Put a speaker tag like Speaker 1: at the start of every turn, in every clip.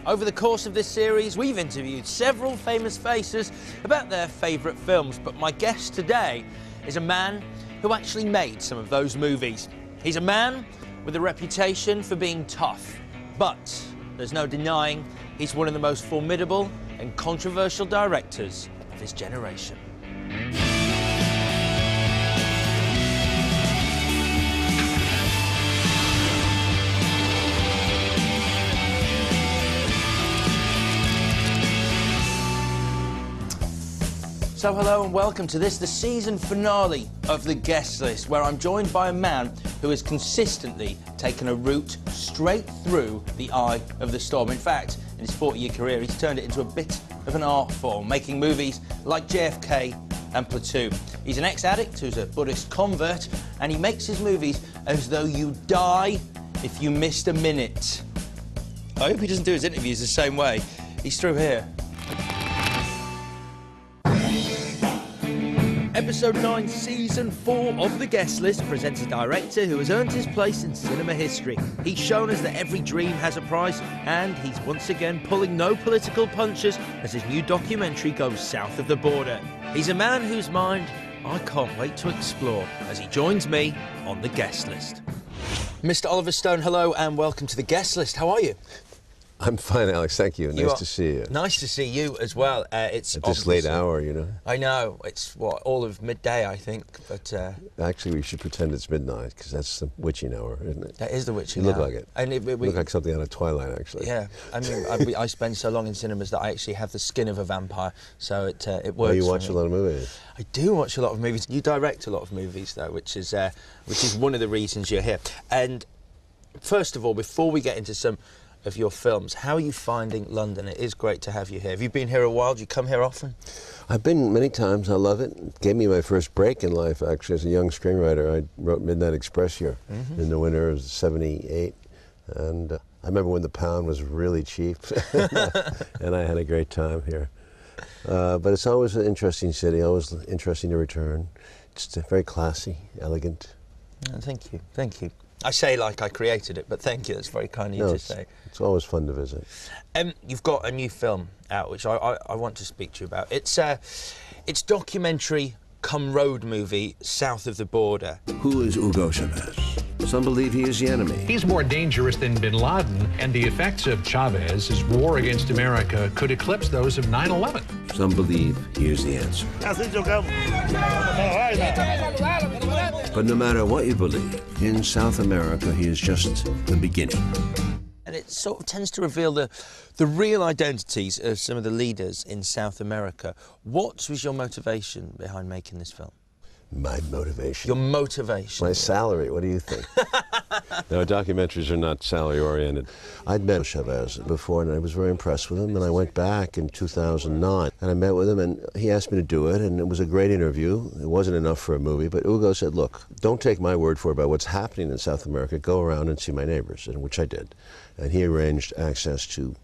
Speaker 1: Over the course of this series, we've interviewed several famous faces about their favourite films, but my guest today is a man who actually made some of those movies. He's a man with a reputation for being tough, but there's no denying he's one of the most formidable and controversial directors of his generation. So hello and welcome to this, the season finale of The Guest List, where I'm joined by a man who has consistently taken a route straight through the eye of the storm. In fact, in his 40-year career, he's turned it into a bit of an art form, making movies like JFK and Platoon. He's an ex-addict who's a Buddhist convert, and he makes his movies as though you die if you missed a minute. I hope he doesn't do his interviews the same way. He's through here. Episode 9, Season 4 of The Guest List presents a director who has earned his place in cinema history. He's shown us that every dream has a price, and he's once again pulling no political punches as his new documentary goes south of the border. He's a man whose mind I can't wait to explore as he joins me on The Guest List. Mr. Oliver Stone, hello and welcome to The Guest List. How are you?
Speaker 2: I'm fine, Alex, thank you. Nice to see you.
Speaker 1: Nice to see you as well. It's
Speaker 2: at this late hour, you know.
Speaker 1: I know. It's, what, all of midday, I think, but...
Speaker 2: Actually, we should pretend it's midnight, because that's the witching hour, isn't it?
Speaker 1: That is the witching hour.
Speaker 2: You look like it.
Speaker 1: And
Speaker 2: you look like something out of Twilight, actually.
Speaker 1: Yeah. I mean, I spend so long in cinemas that I actually have the skin of a vampire, so it works.
Speaker 2: Oh, you watch a lot of movies?
Speaker 1: I do watch a lot of movies. You direct a lot of movies, though, which is one of the reasons you're here. And first of all, before we get into some of your films, how are you finding London? It is great to have you here. Have you been here a while? Do you come here often?
Speaker 2: I've been many times. I love it. It gave me my first break in life, actually, as a young screenwriter. I wrote Midnight Express here in the winter of '78. And I remember when the pound was really cheap. And I had a great time here. But it's always an interesting city, always interesting to return. It's very classy, elegant.
Speaker 1: Oh, thank you. Thank you. I say like I created it, but thank you. That's very kind of you to say.
Speaker 2: It's always fun to visit.
Speaker 1: You've got a new film out, which I want to speak to you about. It's documentary cum road movie, South of the Border.
Speaker 3: Who is Hugo Chavez? Some believe he is the enemy.
Speaker 4: He's more dangerous than bin Laden, and the effects of Chavez's war against America could eclipse those of 9/11.
Speaker 3: Some believe he is the answer. But no matter what you believe, in South America, he is just the beginning.
Speaker 1: And it sort of tends to reveal the real identities of some of the leaders in South America. What was your motivation behind making this film?
Speaker 2: My motivation?
Speaker 1: Your motivation?
Speaker 2: My salary, what do you think? No, documentaries are not salary-oriented. I'd met Chavez before, and I was very impressed with him, and I went back in 2009, and I met with him, and he asked me to do it, and it was a great interview. It wasn't enough for a movie, but Hugo said, look, don't take my word for it about what's happening in South America. Go around and see my neighbors, and which I did. And he arranged access to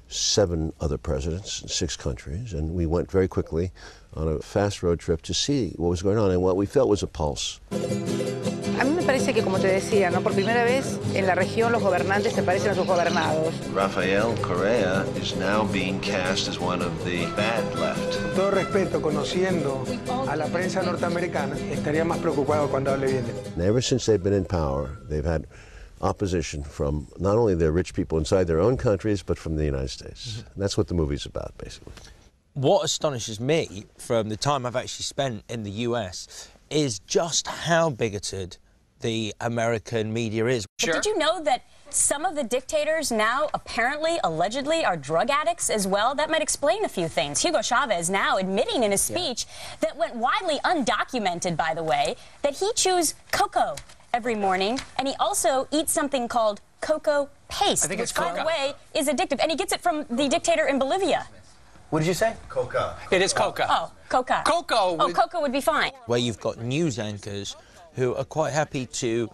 Speaker 2: 7 other presidents in 6 countries, and we went very quickly on a fast road trip to see what was going on, and what we felt was a pulse.
Speaker 5: A mí me parece que, como te decía, ¿no? Por primera vez en la región los gobernantes se parecen a sus gobernados.
Speaker 6: Rafael Correa is now being cast as one of the bad left.
Speaker 7: Con todo respeto, conociendo a la prensa norteamericana, estaría más preocupado cuando hable bien de mí.
Speaker 2: And ever since they've been in power, they've had opposition from not only the rich people inside their own countries, but from the United States. And that's what the movie's about, basically.
Speaker 1: What astonishes me from the time I've actually spent in the US is just how bigoted the American media is.
Speaker 8: Sure. Did you know that some of the dictators now apparently, allegedly, are drug addicts as well? That might explain a few things. Hugo Chavez now admitting in a speech that went widely undocumented, by the way, that he chews cocoa every morning, and he also eats something called cocoa paste, which, by the way, is addictive. And he gets it from the dictator in Bolivia.
Speaker 1: What did you say?
Speaker 6: Coca.
Speaker 4: It is coca.
Speaker 8: Oh, coca.
Speaker 4: Cocoa.
Speaker 8: Oh, cocoa would be fine.
Speaker 1: Where you've got news anchors who are quite happy to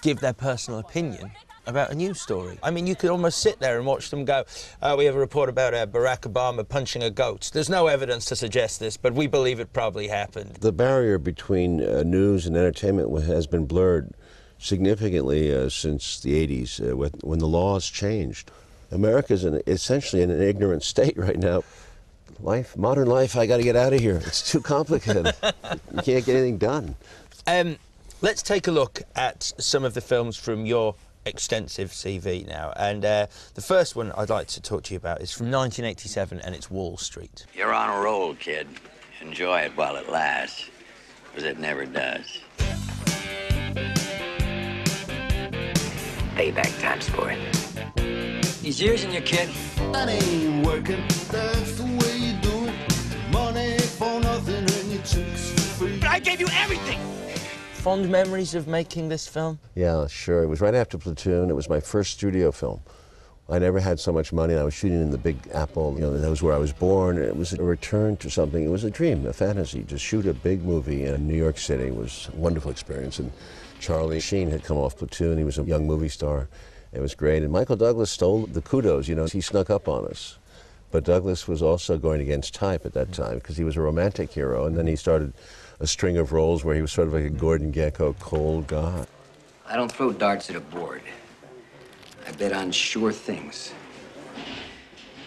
Speaker 1: give their personal opinion about a news story. I mean, you could almost sit there and watch them go, we have a report about Barack Obama punching a goat. There's no evidence to suggest this, but we believe it probably happened.
Speaker 2: The barrier between news and entertainment has been blurred significantly since the 80s when the laws changed. America's essentially in an ignorant state right now. Modern life, I got to get out of here. It's too complicated. You can't get anything done.
Speaker 1: Let's take a look at some of the films from your extensive CV now. And the first one I'd like to talk to you about is from 1987, and it's Wall Street.
Speaker 9: You're on a roll, kid. Enjoy it while it lasts, because it never does. Payback time, sport. He's using you, kid.
Speaker 10: That ain't working. That's the way you do it. Money for nothing and your chicks for free.
Speaker 1: I gave you everything! Fond memories of making this film?
Speaker 2: Yeah, sure. It was right after Platoon. It was my first studio film. I never had so much money. I was shooting in the Big Apple. You know, that was where I was born. It was a return to something. It was a dream, a fantasy. To shoot a big movie in New York City was a wonderful experience. And Charlie Sheen had come off Platoon. He was a young movie star. It was great. And Michael Douglas stole the kudos. You know, he snuck up on us. But Douglas was also going against type at that time because he was a romantic hero. And then he started a string of roles where he was sort of like a Gordon Gekko, cold guy.
Speaker 9: I don't throw darts at a board. I bet on sure things.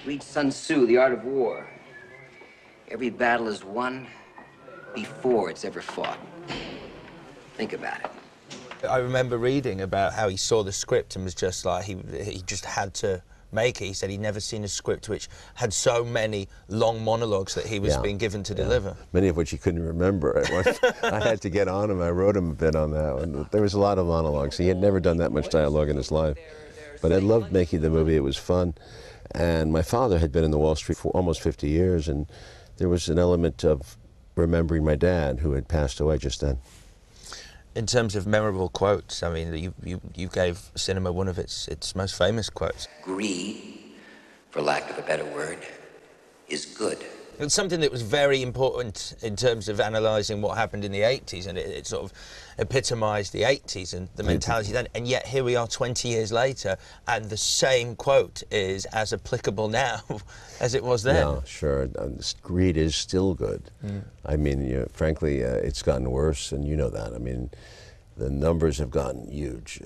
Speaker 9: Read Sun Tzu, The Art of War. Every battle is won before it's ever fought. Think about it.
Speaker 1: I remember reading about how he saw the script and was just like, he just had to make it. He said he'd never seen a script which had so many long monologues that he was being given to deliver.
Speaker 2: Many of which he couldn't remember. I had to get on him. I wrote him a bit on that one. There was a lot of monologues. He had never done that much dialogue in his life. But I loved making the movie. It was fun. And my father had been in the Wall Street for almost 50 years, and there was an element of remembering my dad, who had passed away just then.
Speaker 1: In terms of memorable quotes, I mean, you gave cinema one of its most famous quotes.
Speaker 9: Greed, for lack of a better word, is good.
Speaker 1: It's something that was very important in terms of analysing what happened in the 80s, and it sort of epitomised the 80s and the mentality then. And yet here we are 20 years later, and the same quote is as applicable now as it was then.
Speaker 2: Yeah, sure. Greed is still good. I mean, frankly, it's gotten worse, and you know that. I mean, the numbers have gotten huge.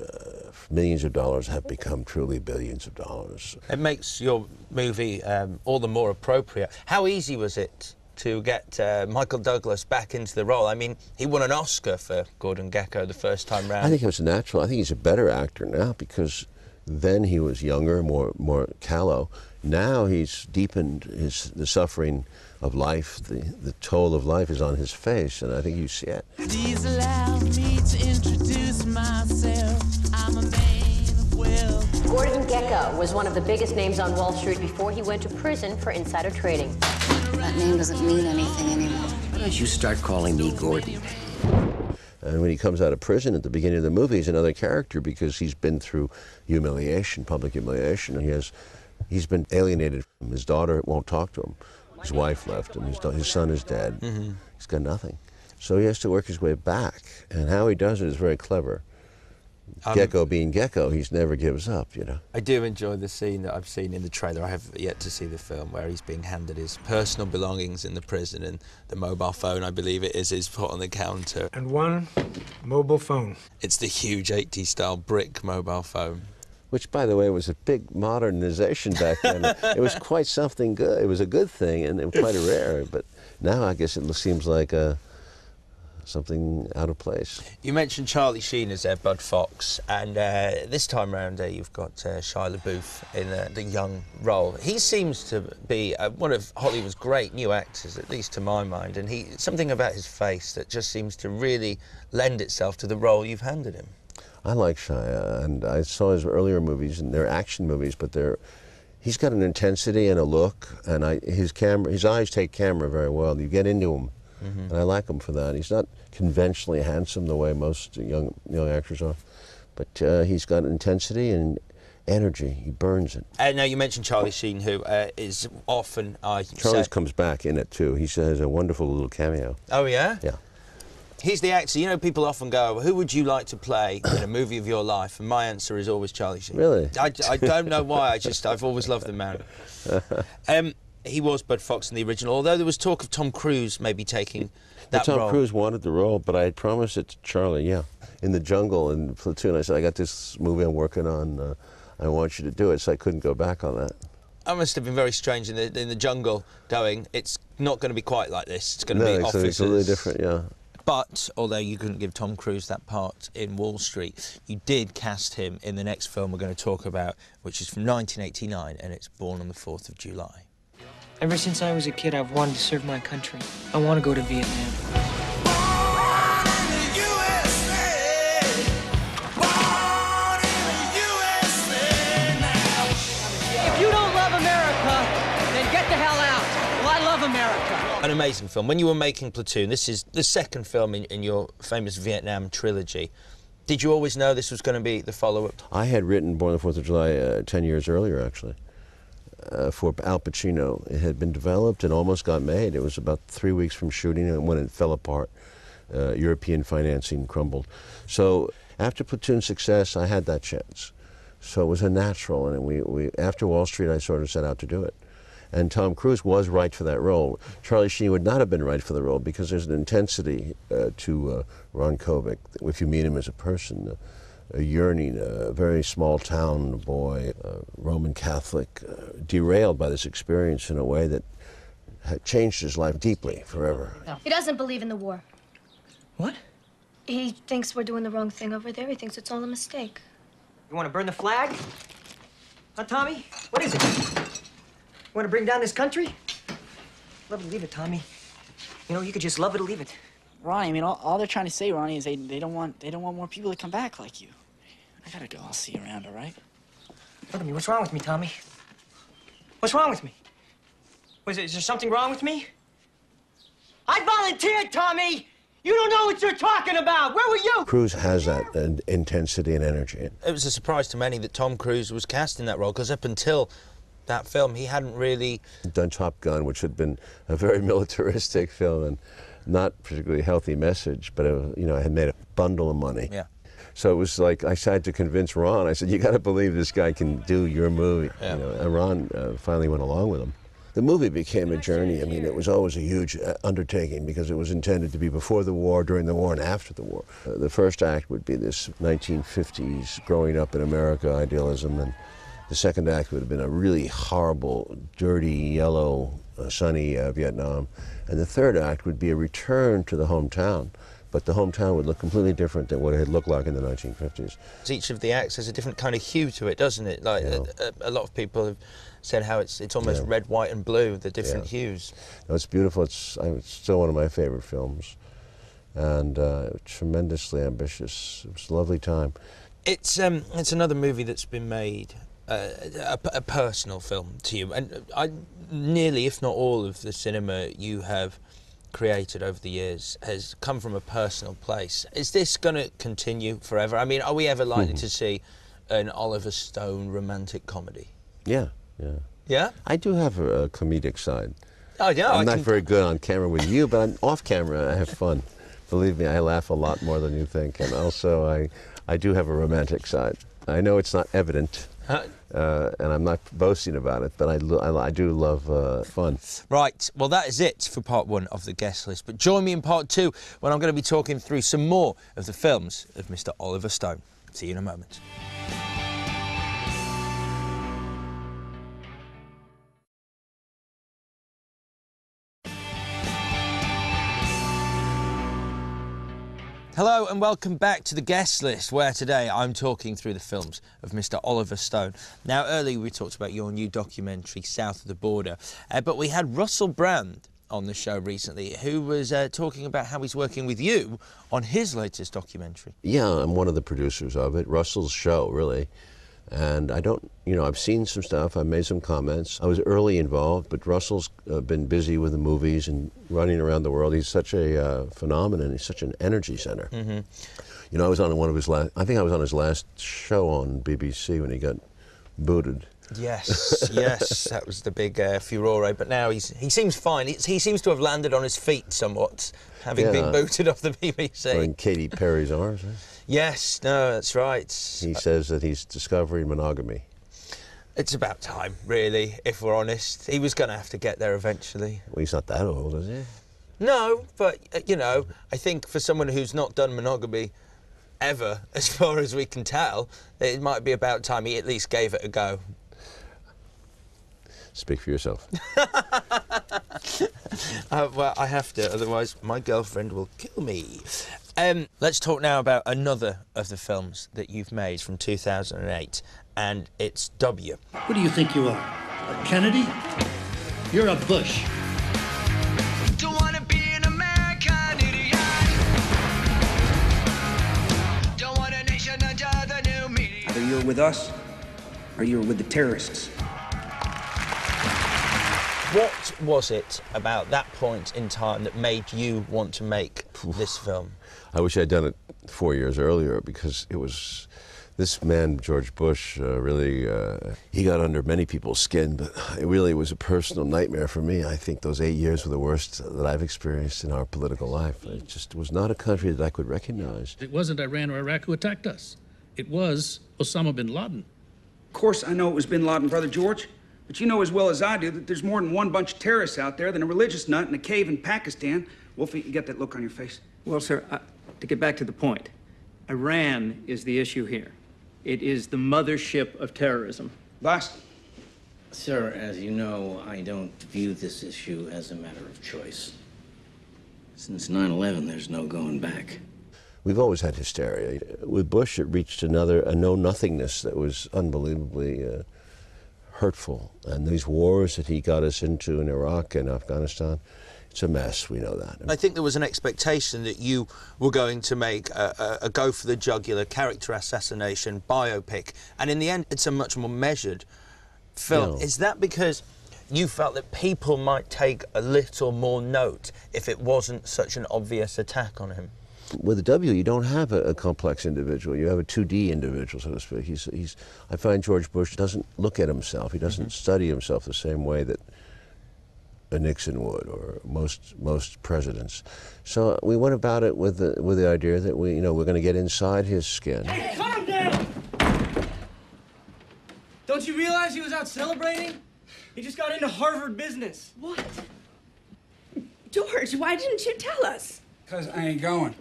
Speaker 2: Millions of dollars have become truly billions of dollars.
Speaker 1: It makes your movie all the more appropriate. How easy was it to get Michael Douglas back into the role? I mean, he won an Oscar for Gordon Gekko the first time round.
Speaker 2: I think it was natural. I think he's a better actor now because then he was younger, more callow. Now he's deepened the suffering of life. The toll of life is on his face, and I think you see it.
Speaker 11: Please allow me to introduce myself. I'm a man of wealth.
Speaker 12: Gordon Gekko was one of the biggest names on Wall Street before he went to prison for insider trading.
Speaker 13: That name doesn't mean anything anymore.
Speaker 9: Why don't you start calling me Gordon?
Speaker 2: And when he comes out of prison at the beginning of the movie, he's another character because he's been through humiliation, public humiliation. He's been alienated. His daughter won't talk to him. His wife left him. His son is dead. He's got nothing. So he has to work his way back. And how he does it is very clever. Gekko being Gekko, he never gives up, you know.
Speaker 1: I do enjoy the scene that I've seen in the trailer. I have yet to see the film, where he's being handed his personal belongings in the prison, and the mobile phone, I believe it is put on the counter.
Speaker 7: And one mobile phone.
Speaker 1: It's the huge 80s-style brick mobile phone.
Speaker 2: Which, by the way, was a big modernization back then. It was quite something good. It was a good thing, and it was quite rare. But now I guess it seems like something out of place.
Speaker 1: You mentioned Charlie Sheen as Bud Fox, and this time round you've got Shia LaBeouf in the young role. He seems to be one of Hollywood's great new actors, at least to my mind, and something about his face that just seems to really lend itself to the role you've handed him.
Speaker 2: I like Shia, and I saw his earlier movies, and they're action movies, but he's got an intensity and a look, and his eyes take camera very well. You get into him, and I like him for that. He's not conventionally handsome the way most young actors are, but he's got intensity and energy. He burns it.
Speaker 1: Now you mentioned Charlie Sheen, who is often
Speaker 2: Charlie comes back in it too. He has a wonderful little cameo.
Speaker 1: Oh yeah?
Speaker 2: Yeah.
Speaker 1: He's the actor. You know, people often go, who would you like to play in a movie of your life? And my answer is always Charlie Sheen.
Speaker 2: Really?
Speaker 1: I don't know why. I've always loved the man. He was Bud Fox in the original, although there was talk of Tom Cruise maybe taking that role.
Speaker 2: Tom Cruise wanted the role, but I had promised it to Charlie, yeah. In the jungle, in Platoon, I said, I got this movie I'm working on. I want you to do it, so I couldn't go back on that.
Speaker 1: That must have been very strange in the jungle, going, it's not going to be quite like this. It's going to be officers.
Speaker 2: It's totally different, yeah.
Speaker 1: But, although you couldn't give Tom Cruise that part in Wall Street, you did cast him in the next film we're going to talk about, which is from 1989, and it's Born on the 4th of July.
Speaker 14: Ever since I was a kid, I've wanted to serve my country. I want to go to Vietnam.
Speaker 15: If you don't love America, then get the hell out. Well, I love America.
Speaker 1: An amazing film. When you were making Platoon, this is the second film in your famous Vietnam trilogy. Did you always know this was going to be the follow-up?
Speaker 2: I had written Born on the 4th of July 10 years earlier, actually, for Al Pacino. It had been developed and almost got made. It was about 3 weeks from shooting, and when it fell apart, European financing crumbled. So after Platoon's success, I had that chance. So it was a natural, and we after Wall Street, I sort of set out to do it. And Tom Cruise was right for that role. Charlie Sheen would not have been right for the role because there's an intensity to Ron Kovic. If you meet him as a person, a yearning, a very small town boy, Roman Catholic, derailed by this experience in a way that had changed his life deeply, forever.
Speaker 16: He doesn't believe in the war.
Speaker 14: What?
Speaker 16: He thinks we're doing the wrong thing over there. He thinks it's all a mistake.
Speaker 14: You want to burn the flag? Huh, Tommy? What is it? You want to bring down this country? Love it or leave it, Tommy. You know, you could just love it or leave it.
Speaker 17: Ronnie, I mean, all they're trying to say, Ronnie, is they don't want more people to come back like you. I gotta go. I'll see you around, all right?
Speaker 14: Look at me. What's wrong with me, Tommy? What's wrong with me? Is there something wrong with me? I volunteered, Tommy! You don't know what you're talking about! Where were you?
Speaker 2: Cruise has that intensity and energy.
Speaker 1: It was a surprise to many that Tom Cruise was cast in that role, because up until that film, he hadn't really
Speaker 2: done Top Gun, which had been a very militaristic film and not particularly healthy message, but you know, I had made a bundle of money.
Speaker 1: Yeah.
Speaker 2: So it was like I tried to convince Ron. I said, "You got to believe this guy can do your movie."
Speaker 1: Yeah.
Speaker 2: You know, and Ron finally went along with him. The movie became a journey. I mean, it was always a huge undertaking because it was intended to be before the war, during the war, and after the war. The first act would be this 1950s growing up in America idealism, and the second act would have been a really horrible, dirty, yellow, sunny Vietnam. And the third act would be a return to the hometown. But the hometown would look completely different than what it had looked like in the 1950s.
Speaker 1: Each of the acts has a different kind of hue to it, doesn't it? Like a lot of people have said how it's almost red, white, and blue, the different hues.
Speaker 2: No, it's beautiful. It's still one of my favorite films, and tremendously ambitious. It was a lovely time.
Speaker 1: It's another movie that's been made. A personal film to you, and nearly, if not all, of the cinema you have created over the years has come from a personal place. Is this going to continue forever? I mean, are we ever likely to see an Oliver Stone romantic comedy?
Speaker 2: Yeah.
Speaker 1: Yeah? I
Speaker 2: do have a comedic side.
Speaker 1: Oh, yeah.
Speaker 2: I'm not very good on camera with you, but off camera I have fun. Believe me, I laugh a lot more than you think, and also I do have a romantic side. I know it's not evident. And I'm not boasting about it, but I do love fun.
Speaker 1: Right, well that is it for part one of the guest list. But join me in part two when I'm going to be talking through some more of the films of Mr. Oliver Stone. See you in a moment. Hello and welcome back to the guest list, where today I'm talking through the films of Mr. Oliver Stone. Now, earlier we talked about your new documentary, South of the Border, but we had Russell Brand on the show recently, who was talking about how he's working with you on his latest documentary.
Speaker 2: Yeah, I'm one of the producers of it, Russell's show, really. And I don't, you know, I've seen some stuff, I've made some comments. I was early involved, but Russell's been busy with the movies and running around the world. He's such a phenomenon, he's such an energy center.
Speaker 1: Mm-hmm.
Speaker 2: You know, I was on one of his last, I think I was on his last show on BBC when he got booted.
Speaker 1: Yes, yes, that was the big furore, but now he seems fine. He seems to have landed on his feet somewhat, having been booted off the BBC.
Speaker 2: Or in Katy Perry's arms, right?
Speaker 1: Yes, no, that's right.
Speaker 2: He says that he's discovering monogamy.
Speaker 1: It's about time, really, if we're honest. He was going to have to get there eventually.
Speaker 2: Well, he's not that old, is he?
Speaker 1: No, but, you know, I think for someone who's not done monogamy ever, as far as we can tell. It might be about time he at least gave it a go.
Speaker 2: Speak for yourself.
Speaker 1: Well, I have to, otherwise my girlfriend will kill me. Let's talk now about another of the films that you've made from 2008, and it's W.
Speaker 18: What do you think you are? A Kennedy? You're a Bush.
Speaker 10: Don't wanna be an American idiot. Don't want a nation under the new media.
Speaker 19: Either you're with us or you're with the terrorists.
Speaker 1: What was it about that point in time that made you want to make this film?
Speaker 2: I wish I'd done it 4 years earlier, because it was, this man, George Bush, really, he got under many people's skin, but it really was a personal nightmare for me. I think those 8 years were the worst that I've experienced in our political life. It just was not a country that I could recognize.
Speaker 18: It wasn't Iran or Iraq who attacked us. It was Osama bin Laden.
Speaker 19: Of course, I know it was bin Laden, Brother George. But you know as well as I do that there's more than one bunch of terrorists out there than a religious nut in a cave in Pakistan. Wolfie, you get that look on your face?
Speaker 20: Well, sir, to get back to the point, Iran is the issue here. It is the mothership of terrorism.
Speaker 19: Last.
Speaker 21: Sir, as you know, I don't view this issue as a matter of choice. Since 9/11, there's no going back.
Speaker 2: We've always had hysteria. With Bush, it reached a know-nothingness that was unbelievably hurtful. And these wars that he got us into in Iraq and Afghanistan, it's a mess, we know that.
Speaker 1: I think there was an expectation that you were going to make a go for the jugular character assassination biopic, and in the end it's a much more measured film.
Speaker 2: No.
Speaker 1: Is that because you felt that people might take a little more note if it wasn't such an obvious attack on him?
Speaker 2: With the W, you don't have a complex individual. You have a 2D individual, so to speak. I find George Bush doesn't look at himself. He doesn't study himself the same way that a Nixon would, or most presidents. So we went about it with the idea that we're going to get inside his skin.
Speaker 15: Hey, calm down! Don't you realize he was out celebrating? He just got into Harvard business.
Speaker 22: What? George, why didn't you tell us?
Speaker 23: Because I ain't going,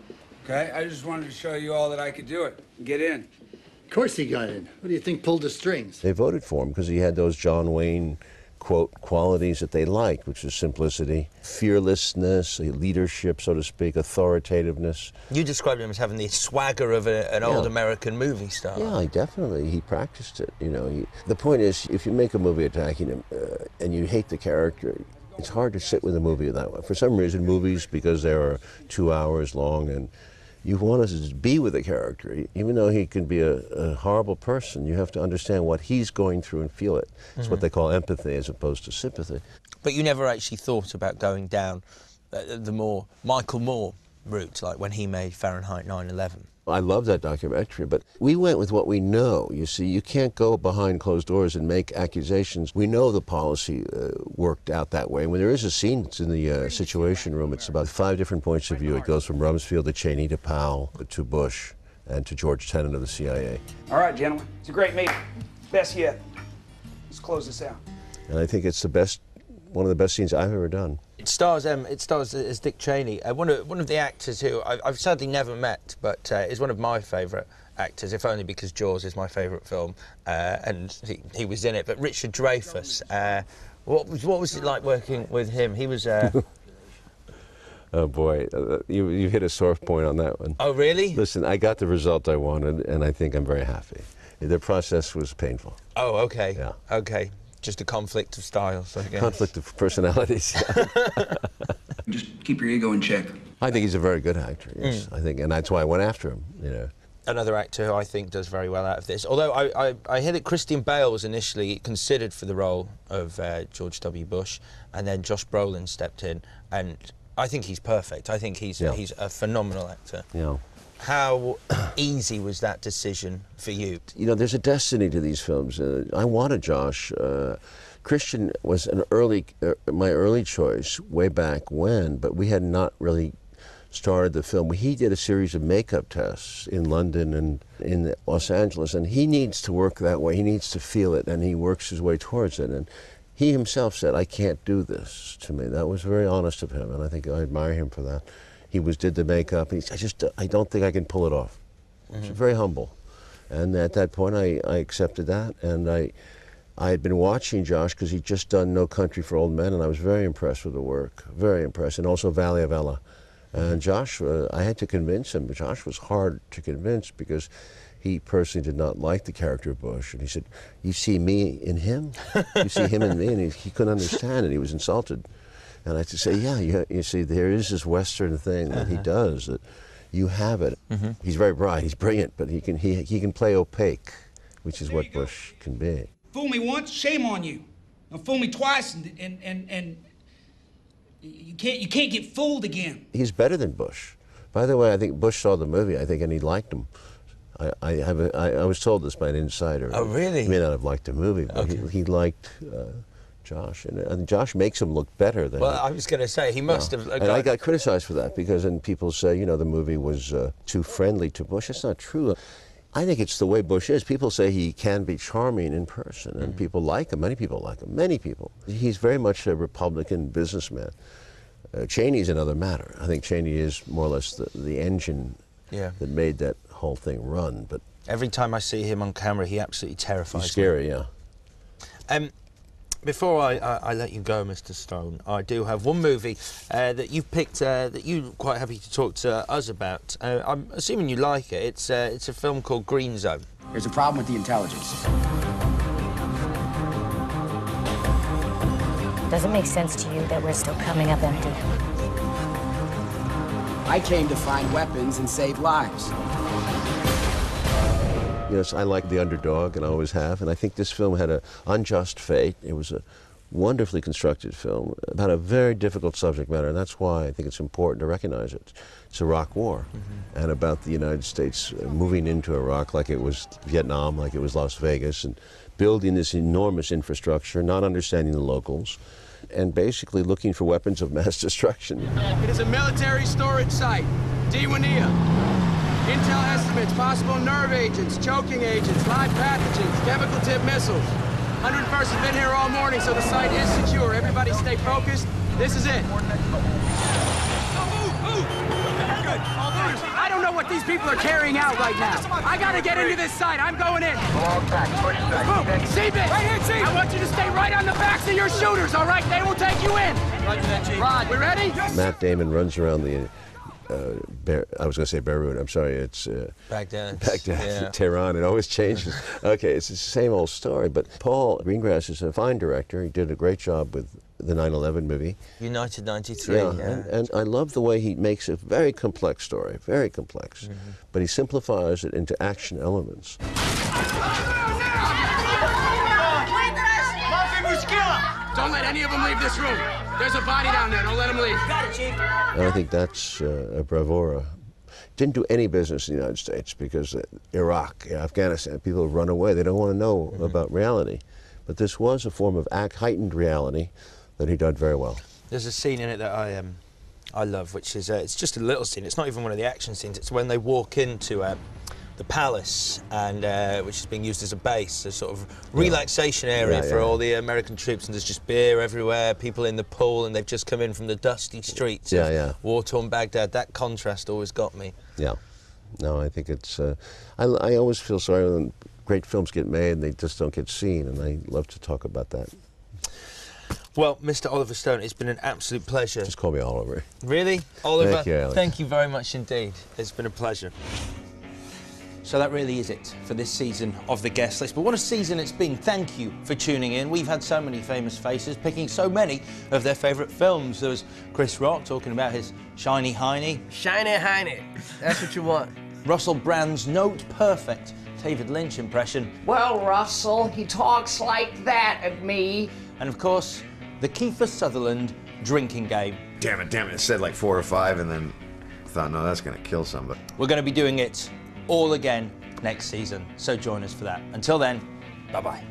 Speaker 23: okay? I just wanted to show you all that I could do it. Get in.
Speaker 18: Of course he got in. What do you think pulled the strings?
Speaker 2: They voted for him because he had those John Wayne, quote, qualities that they liked, which was simplicity, fearlessness, leadership, so to speak, authoritativeness.
Speaker 1: You described him as having the swagger of an old American movie star.
Speaker 2: Yeah, definitely. He practiced it, The point is, if you make a movie attacking him and you hate the character, it's hard to sit with a movie that way. For some reason, movies, because they are 2 hours long, and you want to be with the character. Even though he can be a horrible person, you have to understand what he's going through and feel it. It's what they call empathy as opposed to sympathy.
Speaker 1: But you never actually thought about going down the more Michael Moore route, like when he made Fahrenheit 9/11.
Speaker 2: I love that documentary, but we went with what we know. You see, you can't go behind closed doors and make accusations. We know the policy worked out that way. When there is a scene, it's in the Situation Room. It's about 5 different points of view. It goes from Rumsfeld to Cheney to Powell to Bush and to George Tenet of the CIA.
Speaker 19: All right, gentlemen. It's a great meeting. Best yet. Let's close this out.
Speaker 2: And I think it's one of the best scenes I've ever done.
Speaker 1: It stars as Dick Cheney, one of the actors who I've sadly never met, but is one of my favourite actors, if only because Jaws is my favourite film, and he was in it. But Richard Dreyfuss, what was it like working with him? He was.
Speaker 2: Oh boy, you hit a sore point on that one.
Speaker 1: Oh really?
Speaker 2: Listen, I got the result I wanted, and I think I'm very happy. The process was painful.
Speaker 1: Oh okay.
Speaker 2: Yeah.
Speaker 1: Okay. Just a conflict of styles, I guess.
Speaker 2: Conflict of personalities.
Speaker 19: Just keep your ego in check.
Speaker 2: I think he's a very good actor, yes. I think, and that's why I went after him,
Speaker 1: Another actor who I think does very well out of this. Although I hear that Christian Bale was initially considered for the role of George W. Bush, and then Josh Brolin stepped in, and I think he's perfect. I think he's a phenomenal actor.
Speaker 2: Yeah.
Speaker 1: How easy was that decision for you?
Speaker 2: There's a destiny to these films. I wanted Josh. Christian was my early choice way back when, but we had not really started the film. He did a series of makeup tests in London and in Los Angeles, and he needs to work that way. He needs to feel it, and he works his way towards it. And he himself said, "I can't do this," to me. That was very honest of him, and I think I admire him for that. He did the makeup, and I don't think I can pull it off. very humble. And at that point, I accepted that, and I had been watching Josh because he'd just done No Country for Old Men, and I was very impressed with the work, very impressed, and also Valley of Ella. And Josh, I had to convince him, but Josh was hard to convince because he personally did not like the character of Bush. And he said, "You see me in him? You see him in me?" And he couldn't understand it. He was insulted. And I had to say, yeah, you see, there is this Western thing that he does, that you have it. He's very bright, he's brilliant, but he can play opaque, which is what Bush can be.
Speaker 19: Fool me once, shame on you. Now fool me twice, and you can't get fooled again.
Speaker 2: He's better than Bush. By the way, I think Bush saw the movie, I think, and he liked him. I was told this by an insider.
Speaker 1: Oh, really?
Speaker 2: He may not have liked the movie, but he liked Josh, and Josh makes him look better than.
Speaker 1: Well, I was going to say he must have.
Speaker 2: And I got criticized for that because then people say, you know, the movie was too friendly to Bush. That's not true. I think it's the way Bush is. People say he can be charming in person, and people like him. Many people like him. Many people. He's very much a Republican businessman. Cheney's another matter. I think Cheney is more or less the engine that made that whole thing run. But
Speaker 1: every time I see him on camera, he absolutely terrifies me.
Speaker 2: He's scary, yeah.
Speaker 1: Before I let you go, Mr. Stone, I do have one movie that you've picked that you're quite happy to talk to us about. I'm assuming you like it. It's a film called Green Zone.
Speaker 3: There's a problem with the intelligence.
Speaker 5: Does it make sense to you that we're still coming up empty?
Speaker 3: I came to find weapons and save lives.
Speaker 2: Yes, I like the underdog, and I always have, and I think this film had an unjust fate. It was a wonderfully constructed film about a very difficult subject matter, and that's why I think it's important to recognize it. It's Iraq War, and about the United States moving into Iraq like it was Vietnam, like it was Las Vegas, and building this enormous infrastructure, not understanding the locals, and basically looking for weapons of mass destruction.
Speaker 3: It is a military storage site. Diwania. Intel estimates possible nerve agents, choking agents, live pathogens, chemical tip missiles. 101st has been here all morning, so the site is secure. Everybody stay focused. This is it. I don't know what these people are carrying out right now. I gotta get into this site. I'm going in. Move. C-bit. Right here, Chief. I want you to stay right on the backs of your shooters, all right? They will take you in. Roger that, Chief. Rod, we ready?
Speaker 2: Matt Damon runs around the I was going to say Beirut. I'm sorry, it's
Speaker 1: Baghdad.
Speaker 2: Baghdad, Tehran. It always changes. Okay, it's the same old story. But Paul Greengrass is a fine director. He did a great job with the 9/11 movie.
Speaker 1: United 93.
Speaker 2: Yeah, and I love the way he makes a very complex story, very complex, but he simplifies it into action elements.
Speaker 3: Don't let any of them leave this room. There's a body down there. Don't let them leave. Got it, Chief.
Speaker 2: And I think that's a bravura. Didn't do any business in the United States because Iraq, Afghanistan, people run away. They don't want to know about reality. But this was a form of heightened reality that he did very well.
Speaker 1: There's a scene in it that I love, which is it's just a little scene. It's not even one of the action scenes. It's when they walk into the palace, and which is being used as a base, a sort of relaxation area for all the American troops, and there's just beer everywhere, people in the pool, and they've just come in from the dusty streets of war-torn Baghdad. That contrast always got me. Yeah.
Speaker 2: No, I think it's... I always feel sorry when great films get made and they just don't get seen, and I love to talk about that.
Speaker 1: Well, Mr. Oliver Stone, it's been an absolute pleasure.
Speaker 2: Just call me Oliver.
Speaker 1: Really? Oliver,
Speaker 2: thank you, Alex.
Speaker 1: Thank you very much indeed. It's been a pleasure. So that really is it for this season of The Guest List. But what a season it's been. Thank you for tuning in. We've had so many famous faces picking so many of their favourite films. There was Chris Rock talking about his shiny hiney.
Speaker 15: Shiny hiney. That's what you want.
Speaker 1: Russell Brand's note-perfect David Lynch impression.
Speaker 22: Well, Russell, he talks like that at me.
Speaker 1: And, of course, the Kiefer Sutherland drinking game.
Speaker 24: Damn it. It said like 4 or 5, and then I thought, no, that's going to kill somebody.
Speaker 1: We're going to be doing it all again next season, so join us for that. Until then, bye-bye.